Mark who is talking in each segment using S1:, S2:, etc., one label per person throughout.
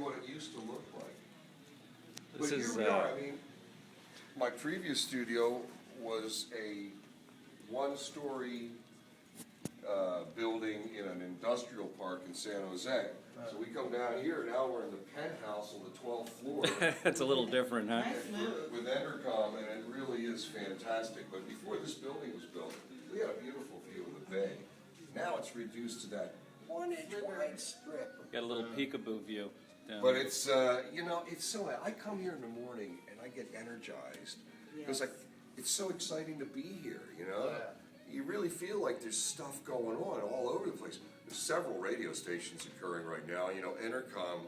S1: what it used to look like.
S2: This
S1: But
S2: is,
S1: here we are. I mean, my previous studio was a one-story building in an industrial park in San Jose. So we come down here, now we're in the penthouse on the 12th floor.
S2: It's a little different, huh?
S1: With Entercom, and it really is fantastic. But before this building was built, we had a beautiful view of the bay. Now it's reduced to that 1-inch wide strip.
S2: Got a little peekaboo view.
S1: But it's, you know, it's so, I come here in the morning and I get energized. Because like, it's so exciting to be here, you know? You really feel like there's stuff going on all over the place. There's several radio stations occurring right now. You know, Entercom,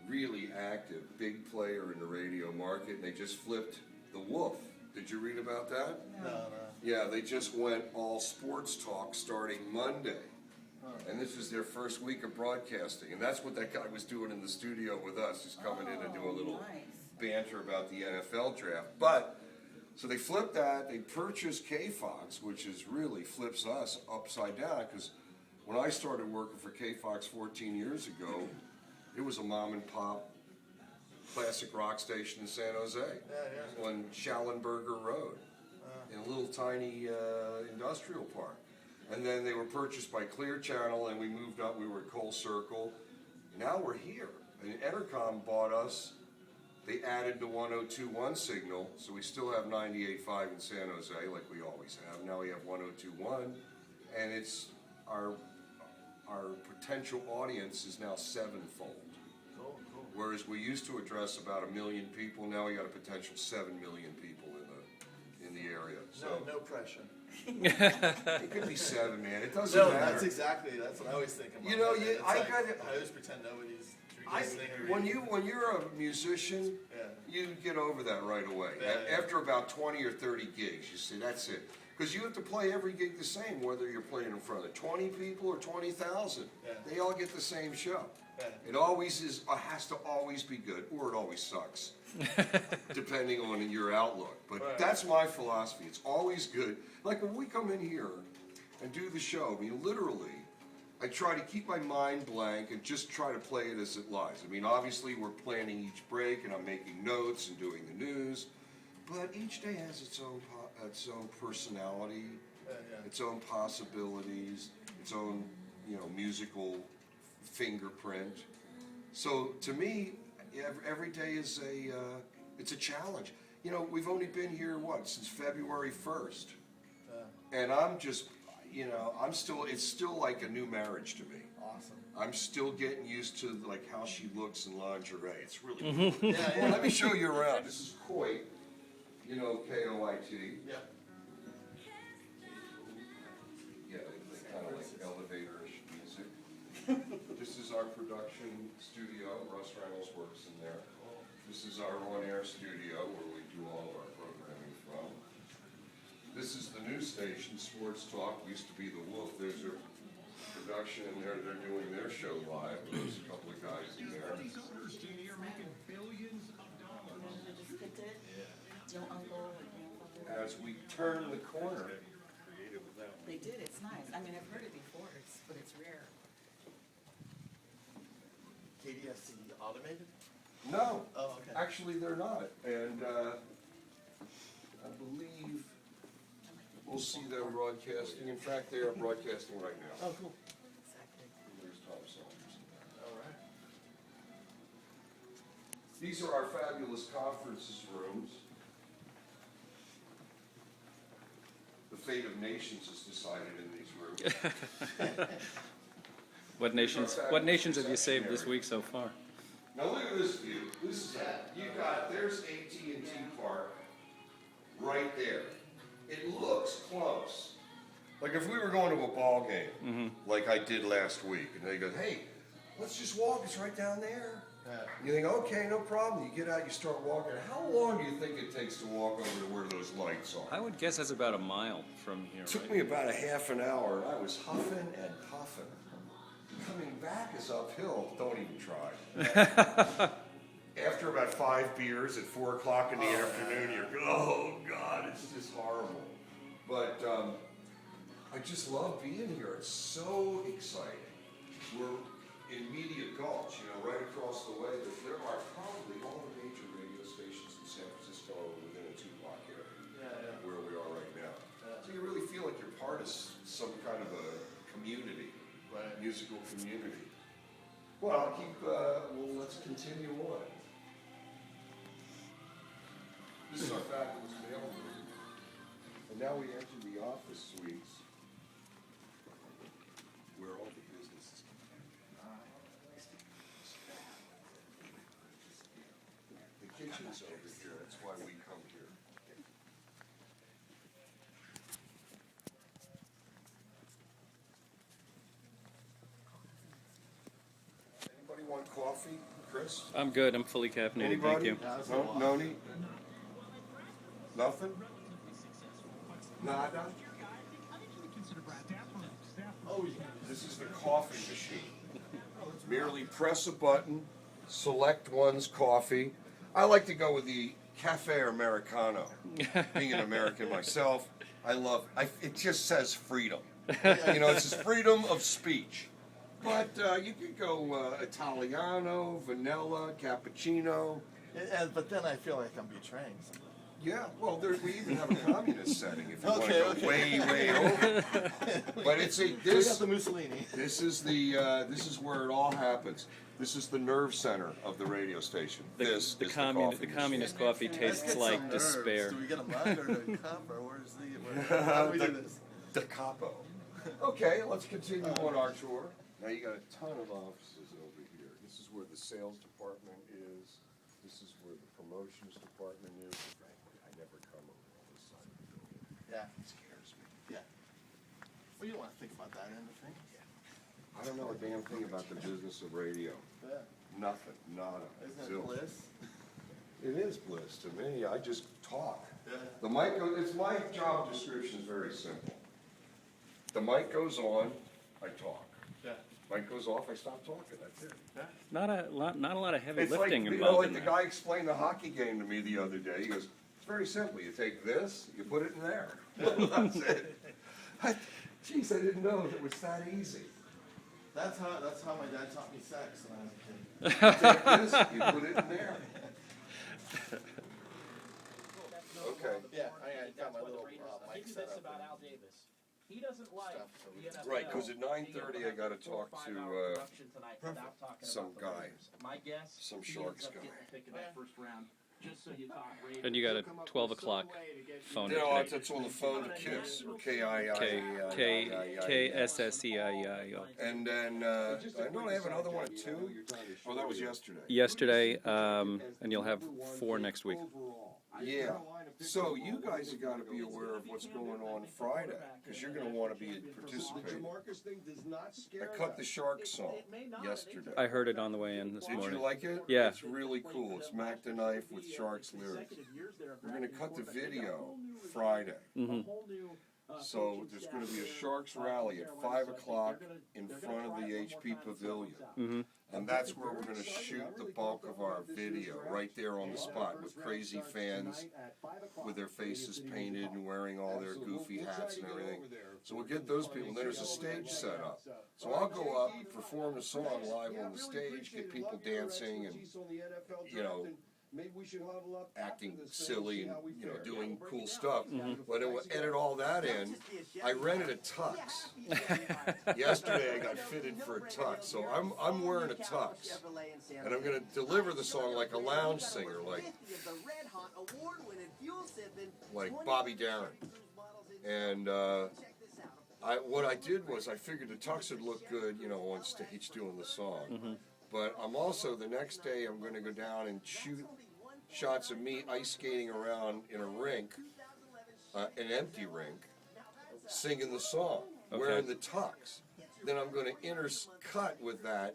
S1: really active, big player in the radio market, and they just flipped the Wolf. Did you read about that?
S3: No.
S1: Yeah, they just went all sports talk starting Monday. And this is their first week of broadcasting. And that's what that guy was doing in the studio with us, just coming in to do a little banter about the NFL draft. But, so they flipped that, they purchased KFOX, which is really flips us upside down, because when I started working for KFOX 14 years ago, it was a mom and pop classic rock station in San Jose on Schallenberger Road in a little tiny industrial park. And then they were purchased by Clear Channel, and we moved up. We were at Cole Circle. Now we're here. And Entercom bought us. They added the 102.1 signal, so we still have 98.5 in San Jose, like we always have. Now we have 102.1, and it's our potential audience is now sevenfold.
S3: Cool.
S1: Whereas we used to address about 1 million people, now we got a potential 7 million people in the area. So
S3: No pressure.
S1: it could be 7, man. It doesn't
S3: No,
S1: matter.
S3: that's what I always think about.
S1: You know,
S3: I always pretend nobody's listening.
S1: when you're a musician, you get over that right away. After about 20 or 30 gigs, you say, that's it. Because you have to play every gig the same, whether you're playing in front of 20 people or 20,000. They all get the same show. It always has to always be good, or it always sucks, depending on your outlook. But that's my philosophy. It's always good. Like when we come in here and do the show, I mean, literally, I try to keep my mind blank and just try to play it as it lies. I mean, obviously, we're planning each break, and I'm making notes and doing the news. But each day has its own personality, its own possibilities, its own, musical fingerprint. So to me, every day is it's a challenge. You know, we've only been here since February 1st, and I'm just, it's still like a new marriage to me.
S3: Awesome.
S1: I'm still getting used to like how she looks in lingerie. It's really cool. Well, let me show you around. This is Coit. You know, K-O-I-T.
S3: Yeah.
S1: Yeah, they kind of like elevator-ish music. This is our production studio. Russ Reynolds works in there. This is our on-air studio where we do all of our programming from. This is the news station, Sports Talk. We used to be the Wolf. There's a production in there. They're doing their show live. There's a couple of guys in there. As we turn the corner.
S4: They did, it's nice. I mean, I've heard it before, but it's rare.
S3: KDSC automated?
S1: No.
S3: Oh, okay.
S1: Actually, they're not. And I believe we'll see them broadcasting. In fact, they are broadcasting right now.
S3: Oh, cool.
S4: Exactly.
S1: There's Tom Saunders in there.
S3: All right.
S1: These are our fabulous conferences rooms. The fate of nations is decided in these rooms.
S2: What nations have you saved this week so far?
S1: Now look at this view. This is there's AT&T Park right there. It looks close. Like if we were going to a ball game, like I did last week, and they go, hey, let's just walk, it's right down there. You think, okay, no problem. You get out, you start walking. How long do you think it takes to walk over to where those lights are?
S2: I would guess that's about a mile from here.
S1: It took me about a half an hour. I was huffing and puffing. Coming back is uphill. Don't even try. After about 5 beers at 4 o'clock in the afternoon, you're oh God, it's just horrible. But I just love being here. It's so exciting. in Media Gulch, right across the way, there are probably all the major radio stations in San Francisco are within a 2-block area where we are right now. So you really feel like you're part of some kind of a community, musical community. Well, let's continue on. This is our fabulous mail room. And now we enter the office suites where all the businesses come in. The kitchen's over here, that's why we come here. Anybody want coffee, Chris?
S2: I'm good. I'm fully caffeinated. Thank
S1: Anybody?
S2: you.
S1: No, Noni? Nothing? Nada? This is the coffee machine. Merely press a button, select one's coffee. I like to go with the Cafe Americano. Being an American myself, it just says freedom. It says freedom of speech. But you could go Italiano, vanilla, cappuccino.
S3: But then I feel like I'm betraying something.
S1: Yeah, well, we even have a communist setting if you want to go way over. But
S3: We got the Mussolini.
S1: This is where it all happens. This is the nerve center of the radio station.
S2: The communist coffee tastes like despair.
S3: Do we get a mug or a cup or how do we do this?
S1: The capo. Okay, let's continue on our tour. Now you got a ton of offices over here. This is where the sales department is. This is where the promotions department is. Frankly, I never come over on this side of the building.
S3: Yeah.
S1: It scares me.
S3: Yeah. Well, you don't want to think about that end of things.
S1: I don't know a damn thing about the business of radio.
S3: Yeah.
S1: Nothing, nada,
S3: Isn't it
S1: zilch.
S3: bliss?
S1: It is bliss to me. I just talk.
S3: Yeah.
S1: The mic goes, my job description is very simple. The mic goes on, I talk.
S3: Yeah.
S1: Mic goes off, I stop talking. That's it.
S2: Not a lot of heavy
S1: It's
S2: lifting
S1: like,
S2: involved
S1: like
S2: in
S1: the
S2: that.
S1: guy explained the hockey game to me the other day. He goes, it's very simple. You take this, you put it in there. That's it. Jeez, I didn't know it was that easy.
S3: That's how my dad taught me sex when I was a kid.
S1: You take this, you put it in there. Okay.
S3: Yeah, I got my little mic set up.
S5: About Al Davis. He doesn't like the NFL.
S1: Right, because at 9:30 I got to talk to some guy,
S5: My guess,
S1: some
S5: he
S1: Sharks
S5: ends up
S1: guy.
S5: getting picked in that first round, just so you talk radio.
S2: And you got a 12 o'clock phone to
S1: No,
S2: connect.
S1: it's on the phone to Kiss or
S2: KSSEIEIO.
S1: And then I know I have another one at 2. Oh, that was yesterday.
S2: Yesterday, and you'll have 4 next week.
S1: Yeah. So you guys have got to be aware of what's going on Friday, because you're going to want to be participating. I cut the Shark song yesterday.
S2: I heard it on the way in this
S1: Did you
S2: morning.
S1: like it?
S2: Yeah.
S1: It's really cool. It's Mac the Knife with Sharks lyrics. We're going to cut the video Friday. So there's going to be a Sharks rally at 5 o'clock in front of the HP Pavilion. And that's where we're going to shoot the bulk of our video, right there on the spot, with crazy fans with their faces painted and wearing all their goofy hats and everything. So we'll get those people, and then there's a stage set up. So I'll go up, perform the song live on the stage, get people dancing and, acting silly and, doing cool stuff. But it will edit all that in. I rented a tux. Yesterday I got fitted for a tux. So I'm wearing a tux. And I'm going to deliver the song like a lounge singer, like Bobby Darin. And what I did was I figured the tux would look good, on stage doing the song. But I'm also, the next day, I'm going to go down and shoot shots of me ice skating around in a rink, an empty rink, singing the song, wearing the tux. Then I'm going to intercut with that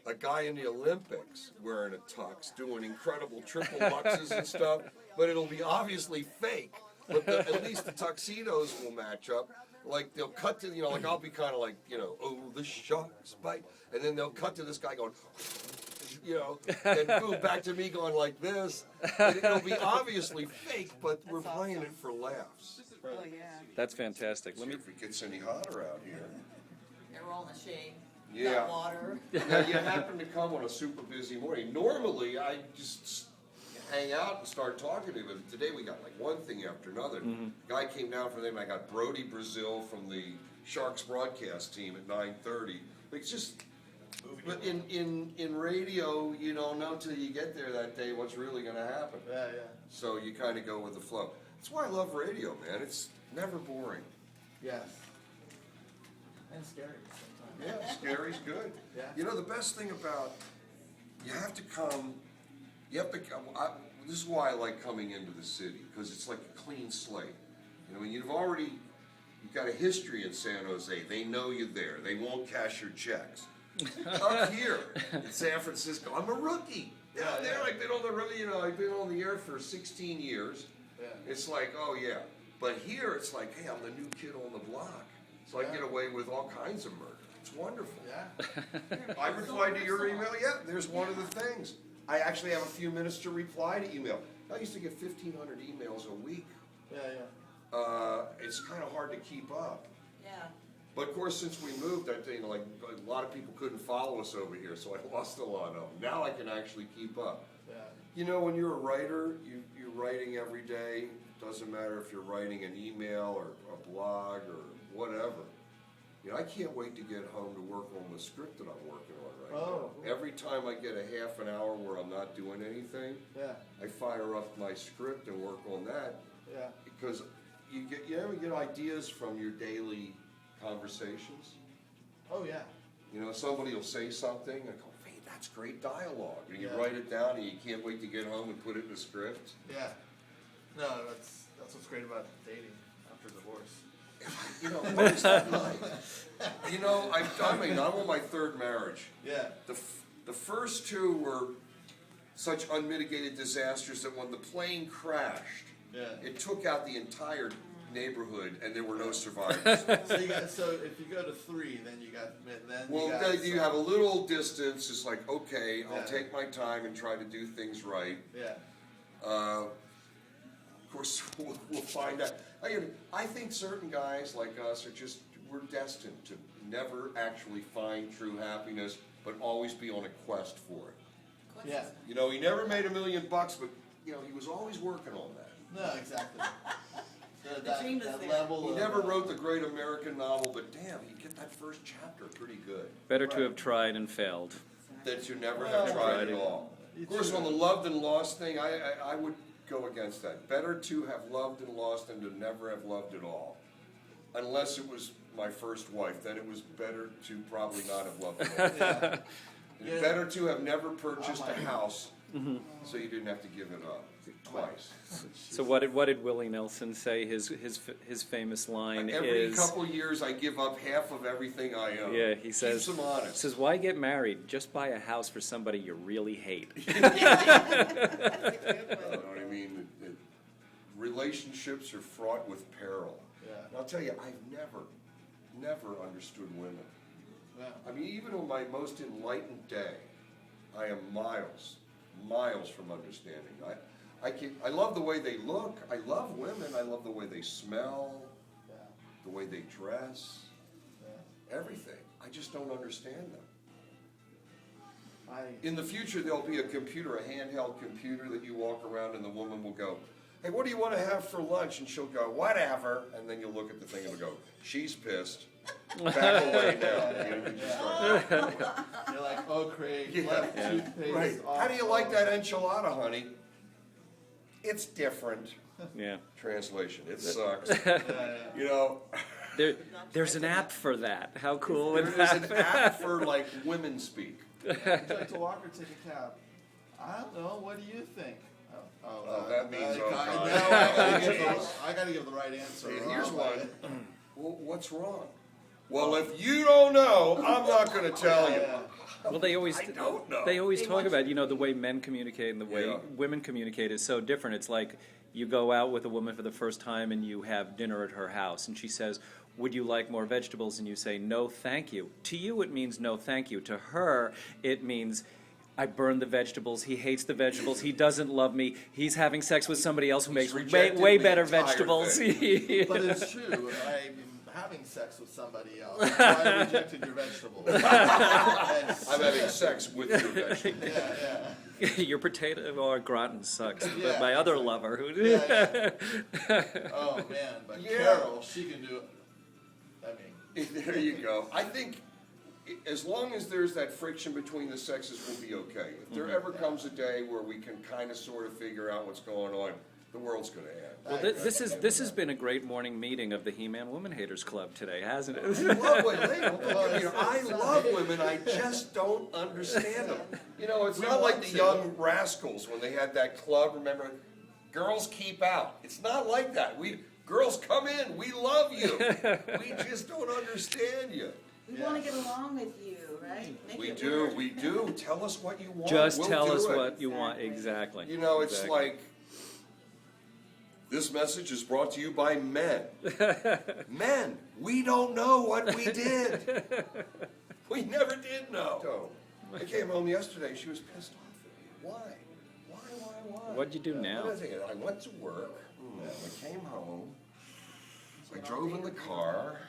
S1: a guy in the Olympics wearing a tux, doing incredible triple luxes and stuff, but it'll be obviously fake. But at least the tuxedos will match up. Like, they'll cut to, like, I'll be kind of like, oh, the sharks bite. And then they'll cut to this guy going, and boom, back to me going like this. And it'll be obviously fake, but we're playing it for laughs.
S4: Oh, yeah.
S2: That's fantastic.
S1: Let me see if it gets any hotter out here.
S4: They're all in the shade.
S1: Yeah.
S4: Got water.
S1: Now, you happen to come on a super busy morning. Normally, I just hang out and start talking to him. But today we got like one thing after another. Guy came down for them. I got Brody Brazil from the Sharks broadcast team at 9:30. It's just, but in radio, you don't know till you get there that day what's really going to happen.
S3: Yeah, yeah.
S1: So you kind of go with the flow. That's why I love radio, man. It's never boring.
S3: Yes. And scary sometimes.
S1: Yeah, scary's good.
S3: Yeah.
S1: You know, the best thing about, you have to come, this is why I like coming into the city, because it's like a clean slate. You know, when you've got a history in San Jose, they know you're there, they won't cash your checks. Up here in San Francisco, I'm a rookie. Down there, I've been on I've been on the air for 16 years.
S3: Yeah.
S1: It's like, oh yeah. But here, it's like, hey, I'm the new kid on the block. So I get away with all kinds of murder. It's wonderful.
S3: Yeah.
S1: I replied to your email. Yeah, there's one of the things. I actually have a few minutes to reply to email. I used to get 1,500 emails a week.
S3: Yeah, yeah.
S1: It's kind of hard to keep up.
S4: Yeah.
S1: But of course, since we moved, I think like a lot of people couldn't follow us over here, so I lost a lot of them. Now I can actually keep up.
S3: Yeah.
S1: You know, when you're a writer, you're writing every day. Doesn't matter if you're writing an email or a blog or whatever. You know, I can't wait to get home to work on the script that I'm working on right now. Every time I get a half an hour where I'm not doing anything, I fire up my script and work on that.
S3: Yeah.
S1: Because you ever get ideas from your daily conversations?
S3: Oh, yeah.
S1: You know, somebody will say something and go, hey, that's great dialogue. And you
S3: Yeah.
S1: write it down and you can't wait to get home and put it in the script.
S3: Yeah. No, that's what's great about dating after divorce.
S1: You know, what is that like? You know, I'm on my third marriage.
S3: Yeah.
S1: The first two were such unmitigated disasters that when the plane crashed, it took out the entire neighborhood and there were no survivors.
S3: So if you go to 3, then you got
S1: You have a little distance. It's like, okay, I'll take my time and try to do things right.
S3: Yeah.
S1: Of course, we'll find out. I think certain guys like us we're destined to never actually find true happiness, but always be on a quest for it.
S3: Yeah.
S1: You know, he never made $1 million, but you know, he was always working on that.
S3: No, exactly.
S4: dream is
S3: that
S4: there.
S3: level
S1: He
S3: of,
S1: never wrote the great American novel, but damn, you get that first chapter pretty good.
S2: Better to have tried and failed.
S1: That you never have tried at all. Of course, on the loved and lost thing, I would go against that. Better to have loved and lost than to never have loved at all. Unless it was my first wife, then it was better to probably not have loved at all.
S3: Yeah.
S1: Better to have never purchased a house so you didn't have to give it up twice.
S2: So what did Willie Nelson say? His famous line
S1: Every
S2: is,
S1: couple years I give up half of everything I own.
S2: yeah, he says,
S1: Keeps them honest.
S2: says, why get married? Just buy a house for somebody you really hate.
S1: You know what I mean? Relationships are fraught with peril.
S3: Yeah.
S1: And I'll tell you, I've never understood women.
S3: Yeah.
S1: I mean, even on my most enlightened day, I am miles from understanding. I love the way they look. I love women. I love the way they smell, the way they dress, everything. I just don't understand them. In the future, there'll be a computer, a handheld computer that you walk around and the woman will go, hey, what do you want to have for lunch? And she'll go, whatever. And then you'll look at the thing and go, she's pissed. Back away now. You just start
S3: You're like, oh, Craig, left toothpaste.
S1: right.
S3: off.
S1: How do you like that enchilada, honey? It's different.
S2: Yeah.
S1: Translation. It sucks.
S3: Yeah.
S1: You know,
S2: There's an app for that. How cool
S1: there
S2: would
S1: is
S2: that
S1: an app for like women speak.
S3: Would you like to walk or take a cab? I don't know. What do you think?
S1: That means
S3: I got to give the right answer.
S1: Hey, here's
S3: or
S1: one. Well, what's wrong? Well, if you don't know, I'm not going to tell you.
S2: Well, they always
S1: I don't know.
S2: They always talk about, you know, the way men communicate and the way
S1: Yeah.
S2: women communicate is so different. It's like you go out with a woman for the first time and you have dinner at her house and she says, would you like more vegetables? And you say, no, thank you. To you, it means no, thank you. To her, it means I burned the vegetables. He hates the vegetables. He doesn't love me. He's having sex with somebody else who makes
S1: rejected
S2: way
S1: the
S2: better
S1: entire
S2: vegetables.
S3: But it's true. I mean, how having sex with somebody else. So I rejected your vegetables. And
S1: I'm having sex with your vegetables.
S3: Yeah,
S2: Your potato au gratin sucks. But
S3: Yeah,
S2: my other
S3: exactly.
S2: lover who
S3: yeah. Oh man, but
S1: Yeah.
S3: Carol, she can do it. I mean,
S1: There you go. I think as long as there's that friction between the sexes, we'll be okay. If there ever comes a day where we can kind of sort of figure out what's going on, the world's going to end.
S2: Well, this has been a great morning meeting of the He-Man Woman Haters Club today, hasn't
S1: I
S2: it?
S1: love women. I love women. I just don't understand them. You know, it's not like the Young Rascals when they had that club. Remember, girls keep out. It's not like that. Girls come in. We love you. We just don't understand you.
S4: We want to get along with you, right? Make
S1: We
S4: it
S1: do.
S4: work.
S1: We do. Tell us what you want.
S2: Just
S1: We'll
S2: tell
S1: do
S2: us
S1: it.
S2: what you want. Exactly.
S1: You know, it's
S2: Exactly.
S1: like, this message is brought to you by men. Men, we don't know what we did. We never did know. I came home yesterday, she was pissed off at me. Why? Why?
S2: What'd you do now?
S1: I went to work, I came home, I drove in the car.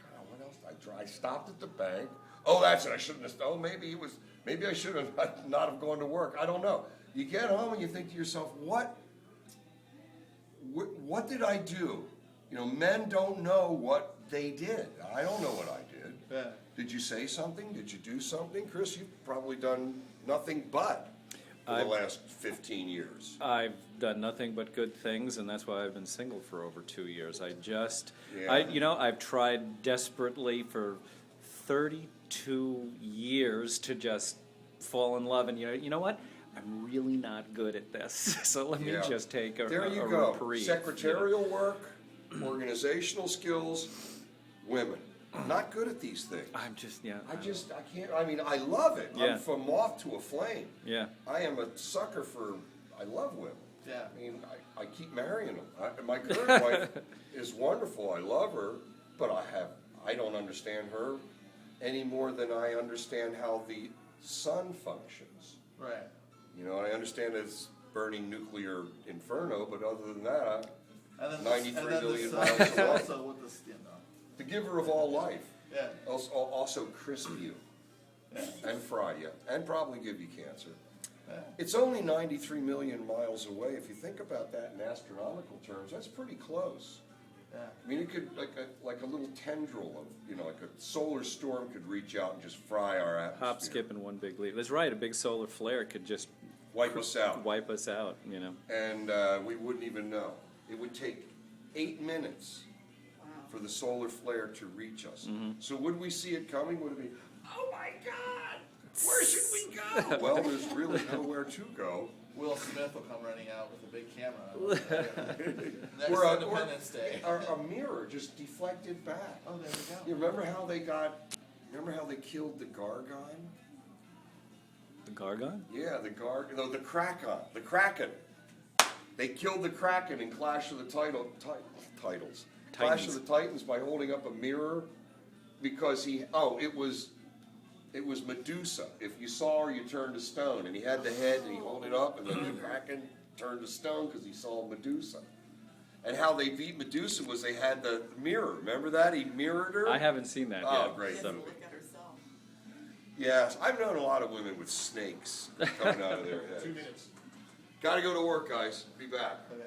S1: God, what else? I stopped at the bank. Oh, that's it, I shouldn't have, maybe I should have not have gone to work. I don't know. You get home and you think to yourself, what did I do? You know, men don't know what they did. I don't know what I did.
S3: yeah.
S1: Did you say something? Did you do something? Chris, you've probably done nothing but for the
S2: I've-
S1: last 15 years.
S2: I've done nothing but good things, and that's why I've been single for over 2 years.
S1: Yeah.
S2: I've tried desperately for 32 years to just fall in love, and you know what? I'm really not good at this, so let me
S1: Yeah.
S2: just take a
S1: There you
S2: a
S1: go.
S2: reprieve.
S1: Secretarial work, organizational skills, women. Not good at these things.
S2: I'm just, yeah.
S1: I can't, I mean, I love it.
S2: Yeah.
S1: I'm from moth to a flame.
S2: Yeah.
S1: I am a sucker for, I love women.
S3: Yeah.
S1: I mean, I keep marrying them. My current wife is wonderful. I love her, but I don't understand her any more than I understand how the sun functions.
S3: Right.
S1: You know, I understand it's burning nuclear inferno, but other than that,
S3: And then
S1: 93 million
S3: the
S1: miles
S3: sun is
S1: away.
S3: also with the skin, though.
S1: the giver of all life,
S3: Yeah.
S1: also crisp you
S3: Yeah.
S1: and fry you and probably give you cancer.
S3: Yeah.
S1: It's only 93 million miles away. If you think about that in astronomical terms, that's pretty close.
S3: Yeah.
S1: I mean, it could, like a little tendril of, like a solar storm could reach out and just fry our atmosphere.
S2: Hop, skip, and one big leap. That's right. A big solar flare could just
S1: Wipe us out.
S2: wipe us out.
S1: And we wouldn't even know. It would take 8 minutes for the solar flare to reach us. So would we see it coming? Would it be, oh my God, where should we go? Well, there's really nowhere to go.
S3: Will Smith will come running out with a big camera. Next
S1: Or
S3: Independence Day.
S1: a mirror just deflected back.
S3: Oh, there we go.
S1: You remember how they killed the Gargon?
S2: The Gargon?
S1: Yeah, the Kraken. The Kraken. They killed the Kraken in Clash of the Titans. Clash of the Titans by holding up a mirror because it was Medusa. If you saw her, you turned to stone. And he had the head and he held it up and then the Kraken turned to stone because he saw Medusa. And how they beat Medusa was they had the mirror. Remember that? He mirrored her.
S2: I haven't seen that
S1: Oh,
S2: yet.
S1: great.
S4: She has
S2: so-
S4: to look at herself.
S1: Yes, I've known a lot of women with snakes coming out of their head.
S3: 2 minutes.
S1: Got to go to work, guys. Be back.
S3: Okay.